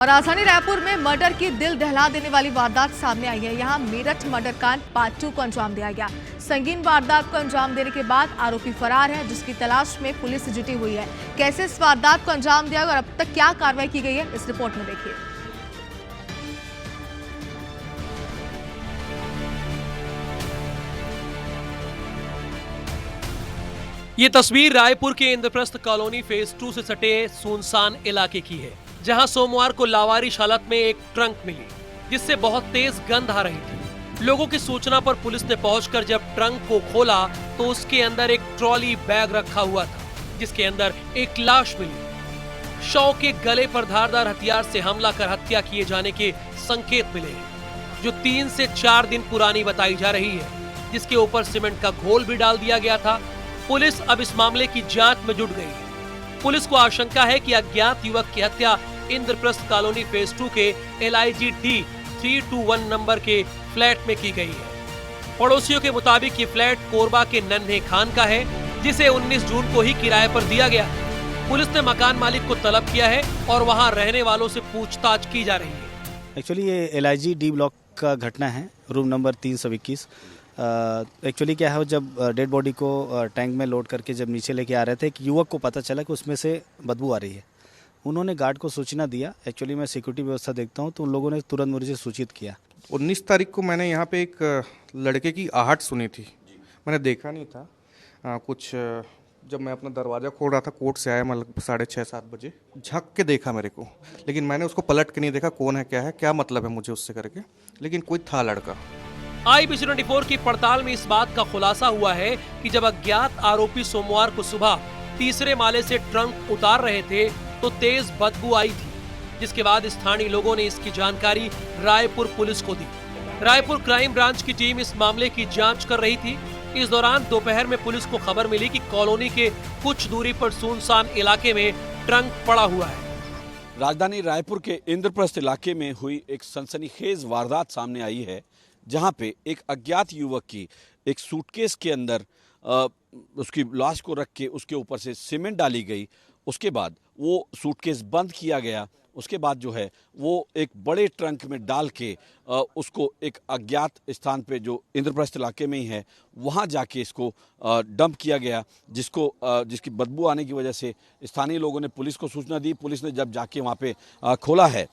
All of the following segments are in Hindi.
और राजधानी रायपुर में मर्डर की दिल दहला देने वाली वारदात सामने आई है। यहां मेरठ मर्डर कांड पार्ट 2 को अंजाम दिया गया। संगीन वारदात को अंजाम देने के बाद आरोपी फरार है, जिसकी तलाश में पुलिस जुटी हुई है। कैसे इस वारदात को अंजाम दिया और अब तक क्या कार्रवाई की गई है, इस रिपोर्ट में देखिए। ये तस्वीर रायपुर के इंद्रप्रस्थ कॉलोनी फेज 2 से सटे सुनसान इलाके की है, जहां सोमवार को लावारिश हालत में एक ट्रंक मिली, जिससे बहुत तेज गंध आ रही थी। लोगों की सूचना पर पुलिस ने पहुंचकर जब ट्रंक को खोला तो उसके अंदर एक ट्रॉली बैग रखा हुआ था, जिसके अंदर एक लाश मिली। शव के गले पर धारदार हथियार से हमला कर हत्या किए जाने के संकेत मिले, जो 3 से 4 दिन पुरानी बताई जा रही है, जिसके ऊपर सीमेंट का घोल भी डाल दिया गया था। पुलिस अब इस मामले की जांच में जुट गई है। पुलिस को आशंका है कि अज्ञात युवक की हत्या इंद्रप्रस्थ कॉलोनी फेज 2 के LIG D 321 नंबर के फ्लैट में की गई है। पड़ोसियों के मुताबिक ये फ्लैट कोरबा के नन्हे खान का है, जिसे 19 जून को ही किराए पर दिया गया। पुलिस ने मकान मालिक को तलब किया है और वहां रहने वालों से पूछताछ की जा रही है। एक्चुअली ये LIG D ब्लॉक का घटना है, रूम नंबर 321। एक्चुअली क्या है, जब डेड बॉडी को टैंक में लोड करके जब नीचे लेके आ रहे थे, एक युवक को पता चला कि उसमें से बदबू आ रही है। उन्होंने गार्ड को सूचना दिया। एक्चुअली मैं सिक्योरिटी व्यवस्था देखता हूं, तो उन लोगों ने तुरंत मुझे सूचित किया। 19 तारीख को मैंने यहाँ पे एक लड़के की आहट सुनी थी। मैंने देखा नहीं था कुछ। जब मैं अपना दरवाज़ा खोल रहा था, कोर्ट से आया, मतलब 6:30-7 बजे झक के देखा मेरे को, लेकिन मैंने उसको पलट के नहीं देखा कौन है, क्या है, क्या मतलब है मुझे उससे करके, लेकिन कोई था लड़का। IBC 24 की पड़ताल में इस बात का खुलासा हुआ है कि जब अज्ञात आरोपी सोमवार को सुबह तीसरे माले से ट्रंक उतार रहे थे तो तेज बदबू आई थी, जिसके बाद स्थानीय लोगों ने इसकी जानकारी रायपुर पुलिस को दी। रायपुर क्राइम ब्रांच की टीम इस मामले की जांच कर रही थी। इस दौरान दोपहर में पुलिस को खबर मिली कि कॉलोनी के कुछ दूरी पर सुनसान इलाके में ट्रंक पड़ा हुआ है। राजधानी रायपुर के इंद्रप्रस्थ इलाके में हुई एक सनसनीखेज वारदात सामने आई है, जहां पे एक अज्ञात युवक की एक सूटकेस के अंदर उसकी लाश को रख के उसके ऊपर से सीमेंट डाली गई। उसके बाद वो सूटकेस बंद किया गया। उसके बाद जो है वो एक बड़े ट्रंक में डाल के उसको एक अज्ञात स्थान पे जो इंद्रप्रस्थ इलाके में ही है, वहाँ जाके इसको डंप किया गया, जिसकी बदबू आने की वजह से स्थानीय लोगों ने पुलिस को सूचना दी। पुलिस ने जब जाके वहाँ पे खोला है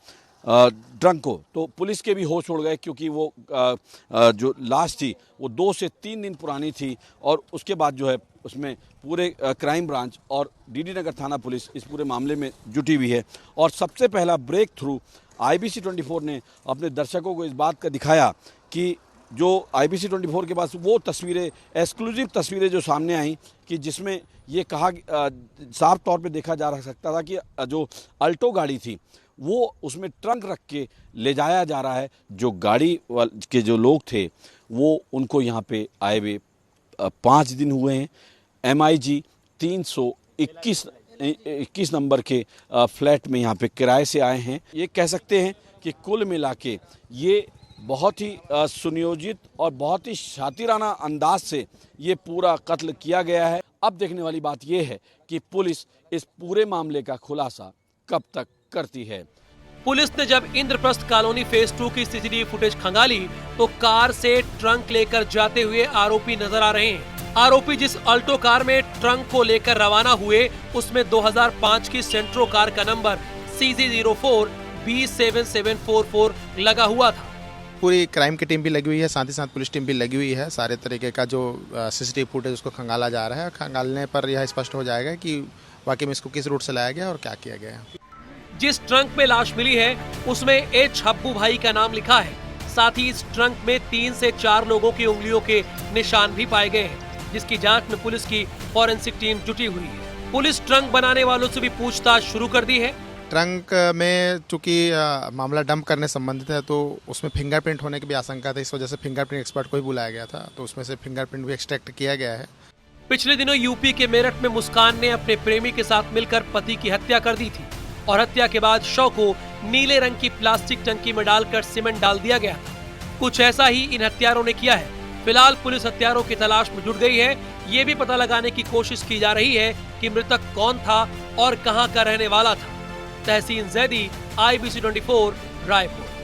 ट्रंक को, तो पुलिस के भी होश उड़ गए, क्योंकि वो जो लाश थी वो 2 से 3 दिन पुरानी थी। और उसके बाद जो है उसमें पूरे क्राइम ब्रांच और DD नगर थाना पुलिस इस पूरे मामले में जुटी हुई है। और सबसे पहला ब्रेक थ्रू IBC 24 ने अपने दर्शकों को इस बात का दिखाया कि जो IBC 24 के पास वो तस्वीरें, एक्सक्लूसिव तस्वीरें जो सामने आई, कि जिसमें ये कहा साफ तौर पे देखा जा सकता था कि जो अल्टो गाड़ी थी वो उसमें ट्रंक रख के ले जाया जा रहा है। जो गाड़ी के जो लोग थे वो उनको यहाँ पे आए हुए 5 दिन हुए हैं। MIG 321 नंबर के फ्लैट में यहाँ पे किराए से आए हैं। ये कह सकते हैं कि कुल मिला के ये बहुत ही सुनियोजित और बहुत ही शातिराना अंदाज से ये पूरा कत्ल किया गया है। अब देखने वाली बात ये है कि पुलिस इस पूरे मामले का खुलासा कब तक करती है। पुलिस ने जब इंद्रप्रस्थ कॉलोनी फेज 2 की CCTV फुटेज खंगाली तो कार से ट्रंक लेकर जाते हुए आरोपी नजर आ रहे हैं। आरोपी जिस अल्टो कार में ट्रंक को लेकर रवाना हुए, उसमें 2005 की सेंट्रो कार का नंबर CG04 B7744 लगा हुआ था। पूरी क्राइम की टीम भी लगी हुई है, साथ ही साथ पुलिस टीम भी लगी हुई है। सारे तरीके का जो CCTV फुटेज उसको खंगाला जा रहा है। खंगालने पर यह स्पष्ट हो जाएगा कि वाकई में इसको किस रूट से लाया गया और क्या किया गया। जिस ट्रंक में लाश मिली है उसमें H हब्बू भाई का नाम लिखा है। साथ ही इस ट्रंक में 3 से 4 लोगों की उंगलियों के निशान भी पाए गए हैं, जिसकी जांच में पुलिस की फॉरेंसिक टीम जुटी हुई है। पुलिस ट्रंक बनाने वालों से भी पूछताछ शुरू कर दी है। ट्रंक में चूंकि मामला डंप करने संबंधित है, तो उसमें फिंगरप्रिंट होने की भी आशंका थी। इस वजह से फिंगरप्रिंट एक्सपर्ट को भी बुलाया गया था, तो उसमें से फिंगरप्रिंट भी एक्सट्रैक्ट किया गया है। पिछले दिनों यूपी के मेरठ में मुस्कान ने अपने प्रेमी के साथ मिलकर पति की हत्या कर दी थी और हत्या के बाद शव को नीले रंग की प्लास्टिक टंकी में डालकर सीमेंट डाल दिया गया। कुछ ऐसा ही इन हत्यारों ने किया है। फिलहाल पुलिस हत्यारों की तलाश में जुट गई है। ये भी पता लगाने की कोशिश की जा रही है कि मृतक कौन था और कहां का रहने वाला था। तहसीन जैदी, IBC 24, रायपुर।